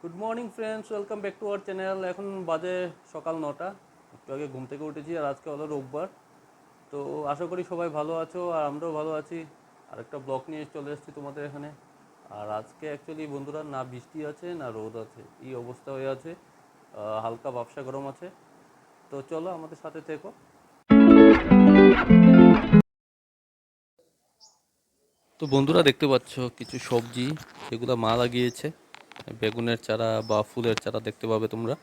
Good morning friends, welcome back to our channel. এখন বাজে সকাল 9টা। একটু আগে ঘুম থেকে উঠেছি আর আজকে হলো রোববার। তো আশা করি সবাই ভালো আছো আর আমরাও ভালো আছি। আর একটা ব্লগ নিয়ে চলে এসেছি তোমাদের এখানে। আর আজকে অ্যাকচুয়ালি বন্ধুরা না বৃষ্টি আছে না রোদ আছে, এই অবস্থা হয়ে আছে। হালকা ব্যবসা গরম আছে। তো চলো আমাদের সাথে থেকো। তো বন্ধুরা দেখতে পাচ্ছ কিছু সবজি যেগুলো মা লাগিয়েছে, বেগুনের চারা বা ফুলের চারা দেখতে পাবে তোমরা।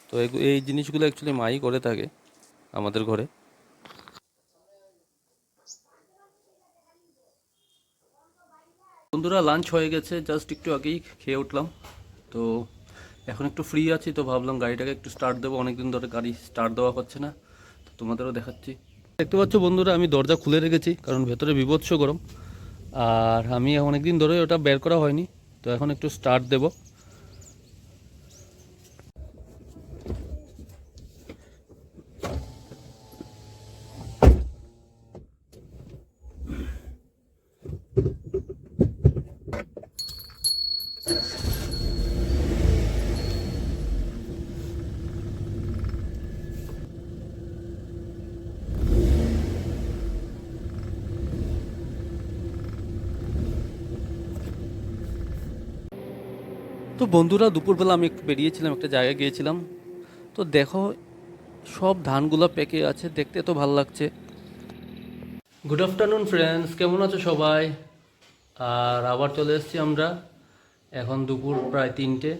তো এই জিনিসগুলো অ্যাকচুয়ালি মাই করে থাকে আমাদের ঘরে। বন্ধুরা লাঞ্চ হয়ে গেছে, জাস্ট একটু আগেই খেয়ে উঠলাম। তো এখন একটু ফ্রি আছি, তো ভাবলাম গাড়িটাকে একটু স্টার্ট দেবো, অনেকদিন ধরে গাড়ি স্টার্ট দেওয়া হচ্ছে না। তো তোমাদেরও দেখাচ্ছি। দেখতে পাচ্ছ বন্ধুরা, আমি দরজা খুলে রেখেছি কারণ ভেতরে বীভৎস গরম। আর আমি অনেকদিন ধরে ওটা বের করা হয়নি, তো এখন একটু স্টার্ট দেবো। তো বন্ধুরা দুপুরবেলা আমি একটু বেরিয়েছিলাম, একটা জায়গায় গিয়েছিলাম। তো দেখো সব ধানগুলো পেকে আছে, দেখতে তো ভালো লাগছে। গুড আফটারনুন ফ্রেন্ডস, কেমন আছো সবাই? আর আবার চলে এসেছি আমরা। এখন দুপুর প্রায় 3টে।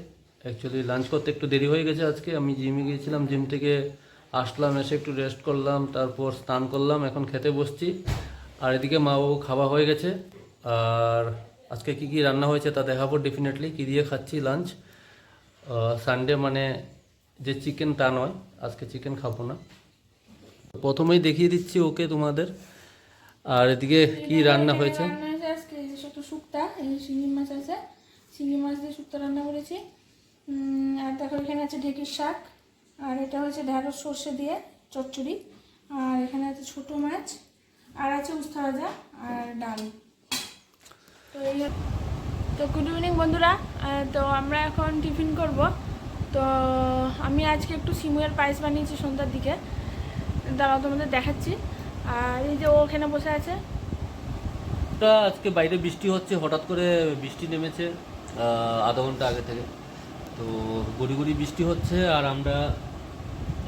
অ্যাকচুয়ালি লাঞ্চ করতে একটু দেরি হয়ে গেছে আজকে। আমি জিমে গিয়েছিলাম, জিম থেকে আসলাম, এসে একটু রেস্ট করলাম, তারপর স্নান করলাম, এখন খেতে বসছি। আর এদিকে মা বাবু খাওয়া হয়ে গেছে। আর আজকে কি কি রান্না হয়েছে তা দেখাবো ডেফিনেটলি। কী দিয়ে খাচ্ছি লাঞ্চ। সানডে মানে যে চিকেন তা নয়, আজকে চিকেন খাবো না। প্রথমেই দেখিয়ে দিচ্ছি ওকে তোমাদের। আর এদিকে কি রান্না হয়েছে। রান্না হয়েছে আজকে যে ছোট শুক্তা, এই শিঙি মাছ আছে, শিঙি মাছ দিয়ে শুক্তা রান্না করেছি। আর দেখো এখানে আছে ঢেঁকির শাক, আর এটা হচ্ছে ঢেঁড়স সর্ষে দিয়ে চচ্চড়ি, আর এখানে আছে ছোট মাছ, আর আছে উস্তা ভাজা আর ডাল। তো এই তো গুড ইভিনিং বন্ধুরা। তো আমরা এখন টিফিন করব। তো আমি আজকে একটু সিমুয়ের পায়েস বানিয়েছি সন্ধ্যার দিকে, দাঁড়াও তোমাদের দেখাচ্ছি। আর এই যে ও ওখানে বসে আছে। আজকে বাইরে বৃষ্টি হচ্ছে, হঠাৎ করে বৃষ্টি নেমেছে আধা ঘন্টা আগে থেকে। তো গুড়ি গুড়ি বৃষ্টি হচ্ছে আর আমরা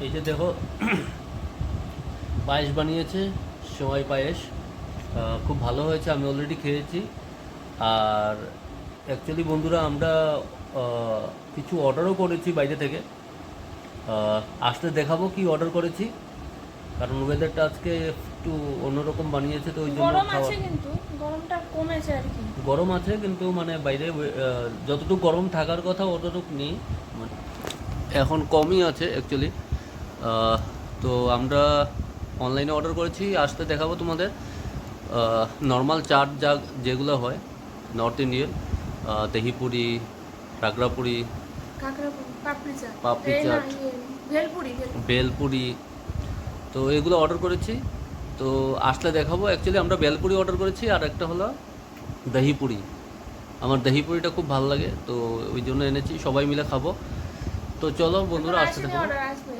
এই যে দেখো পায়েস বানিয়েছে, সেমাই পায়েস। খুব ভালো হয়েছে, আমি অলরেডি খেয়েছি। আর অ্যাকচুয়ালি বন্ধুরা আমরা কিছু অর্ডারও করেছি বাইরে থেকে। আসলে দেখাবো কি অর্ডার করেছি, কারণ ওয়েদারটা আজকে একটু অন্যরকম বানিয়েছে, তো ওই জন্য গরম খাওয়া আছে কিন্তু গরমটা কমেছে আর কি। গরম আছে, কিন্তু মানে বাইরে যতটুকু গরম থাকার কথা অতটুকু নেই, মানে এখন কমই আছে অ্যাকচুয়ালি। তো আমরা অনলাইনে অর্ডার করেছি, আসতে দেখাবো তোমাদের। নর্মাল চাট যেগুলো হয় নর্থ ইন্ডিয়ান, দহিপুরি, রাগড়াপুরি, পাপড়ি চাট, পাপড়ি এই না চাট, ভেলপুরি। বেলপুরি, তো এগুলো অর্ডার করেছি। তো আসলে দেখাবো। অ্যাকচুয়ালি আমরা বেলপুরি অর্ডার করেছি, আর একটা হলো দহিপুরি। আমার দহিপুরিটা খুব ভালো লাগে, তো ওই জন্য এনেছি, সবাই মিলে খাবো। তো চলো বন্ধুরা আসতে থাকো। অর্ডার আসবে।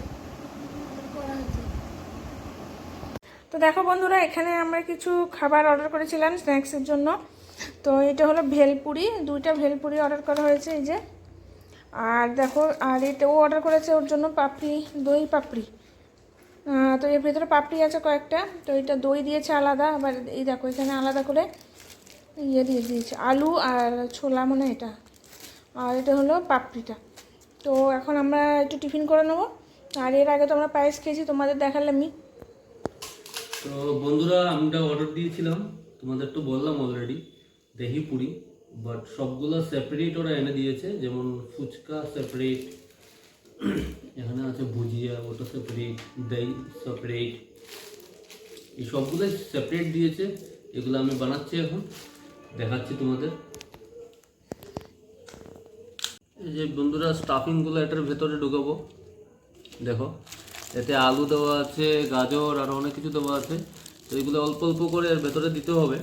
তো দেখো বন্ধুরা, এখানে আমরা কিছু খাবার অর্ডার করেছিলাম স্ন্যাক্সের জন্য। তো এটা হলো ভেলপুরি, 2টা ভেলপুরি অর্ডার করা হয়েছে এই যে। আর দেখো, আর এটাও অর্ডার করেছে ওর জন্য পাপড়ি, দই পাপড়ি। তো এর ভেতরে পাপড়ি আছে কয়েকটা, তো এটা দই দিয়েছে আলাদা, আবার এই দেখো এখানে আলাদা করে ইয়ে দিয়ে দিয়েছে আলু আর ছোলা মনে হয় এটা। আর এটা হলো পাপড়িটা। তো এখন আমরা একটু টিফিন করে নেবো। আর এর আগে তো আমরা পায়েস খেয়েছি, তোমাদের দেখালামই। তো বন্ধুরা আমরা অর্ডার দিয়েছিলাম, তোমাদের তো বললাম অলরেডি, দহি পুরি। বাট সবগুলো সেপারেট ওরা এনে দিয়েছে, যেমন ফুচকা সেপারেট, এখানে আছে ভুজিয়া, ওটা সেপারেট, দই সেপারেট, এই সবগুলোই সেপারেট দিয়েছে। এগুলো আমি বানাচ্ছি, এখন দেখাচ্ছি তোমাদের। এই যে বন্ধুরা স্টাফিংগুলো এটার ভেতরে ঢুকাবো, দেখো এতে আলু দেওয়া আছে, গাজর আর অনেক কিছু দেওয়া আছে। তো এগুলো অল্প অল্প করে এর ভেতরে দিতে হবে।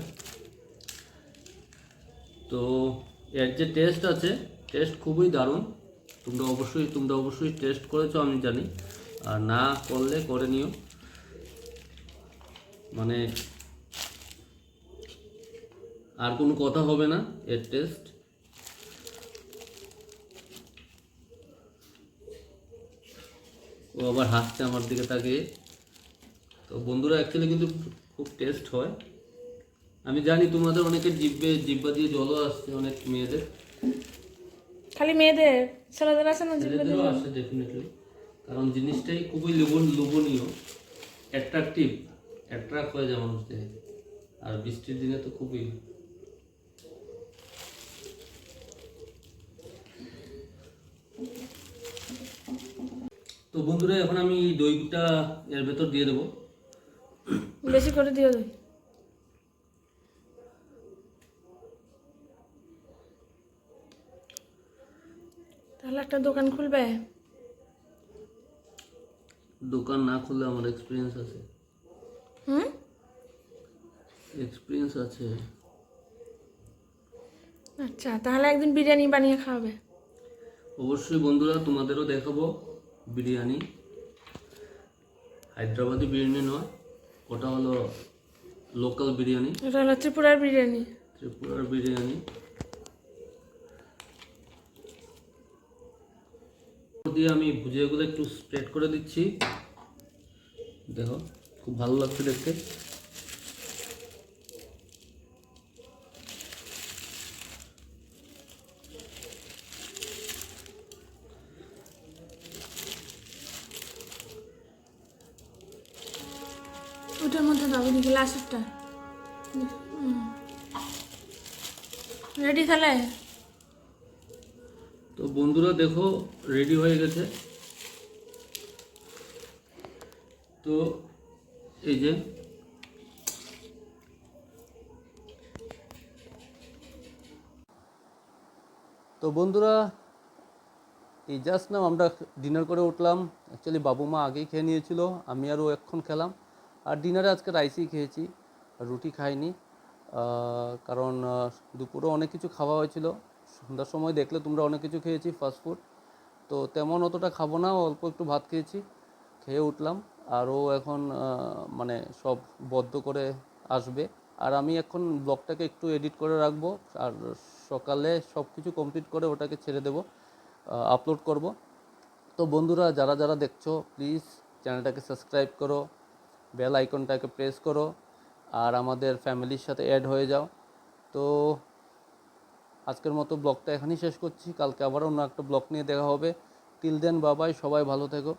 তো এর যে টেস্ট আছে টেস্ট খুবই দারুণ। তোমরা অবশ্যই টেস্ট করেছো আমি জানি, আর না করলে করে নিও। মানে আর কোনো কথা হবে না এর টেস্ট। ও আবার হাসছে আমার দিকে তাকিয়ে। তো বন্ধুরা অ্যাকচুয়ালি কিন্তু খুব টেস্ট হয়। আমি জানি তোমাদের অনেকের জিব্বা দিয়ে জলও আসছে, অনেক মেয়েদের। খালি মেয়েদের, ছেলেদের আছে না জিভে ছেলেদেরও দিয়ে? আসে ডেফিনেটলি, কারণ জিনিসটাই খুবই লোভনীয়, অ্যাট্রাক্ট হয়ে যায় মানুষ দেখে। আর বৃষ্টির দিনে তো খুবই। তো বন্ধুরা এখন আমি দইটা এর ভেতর দিয়ে দেবো। বেশি করে দিও দই। তাহলে একটা দোকান খুলবে? দোকান না খুললে আমার হুম? এক্সপিরিয়েন্স আছে। আচ্ছা, তাহলে একদিন বিরিয়ানি বানিয়ে খাওয়াবে। অবশ্যই বন্ধুরা, তোমাদেরও দেখাবো বিরিয়ানি। হায়দ্রাবাদি বিরিয়ানি নয়, ওটা হলো লোকাল বিরিয়ানি, এটা হলো ত্রিপুরার বিরিয়ানি। ত্রিপুরার বিরিয়ানি। দিয়ে আমি ভুজিয়াগুলো একটু স্প্রেড করে দিচ্ছি। দেখো খুব ভালো লাগছে দেখতে। ওটার মধ্যে দাও, ওদিকে লাস্টটা। রেডি তাহলে? তো বন্ধুরা দেখো রেডি হয়ে গেছে। তো এই যে তো বন্ধুরা, এই জাস্ট না আমরা ডিনার করে উঠলাম। অ্যাকচুয়ালি বাবু মা আগেই খেয়ে নিয়েছিল, আমি আরও এখন খেলাম। আর ডিনারে আজকে রাইসই খেয়েছি, রুটি খাইনি। কারণ দুপুরে অনেক কিছু খাওয়া হয়েছিল। সন্ধ্যার সময় দেখলে তোমরা অনেক কিছু খেয়েছি ফাস্টফুড, তো তেমন অতটা খাবো না, অল্প একটু ভাত খেয়েছি, খেয়ে উঠলাম। আরও এখন মানে সব বদ্ধ করে আসবে। আর আমি এখন ব্লগটাকে একটু এডিট করে রাখবো, আর সকালে সব কিছু কমপ্লিট করে ওটাকে ছেড়ে দেবো, আপলোড করব। তো বন্ধুরা যারা যারা দেখছো প্লিজ চ্যানেলটাকে সাবস্ক্রাইব করো, বেল আইকনটাকে প্রেস করো, আর আমাদের ফ্যামিলির সাথে অ্যাড হয়ে যাও। তো আজকের মতো ব্লগটা এখানেই শেষ করছি, কালকে আবার অন্য একটা ব্লগ নিয়ে দেখা হবে। টিল দেন বাবাই, সবাই ভালো থেকো।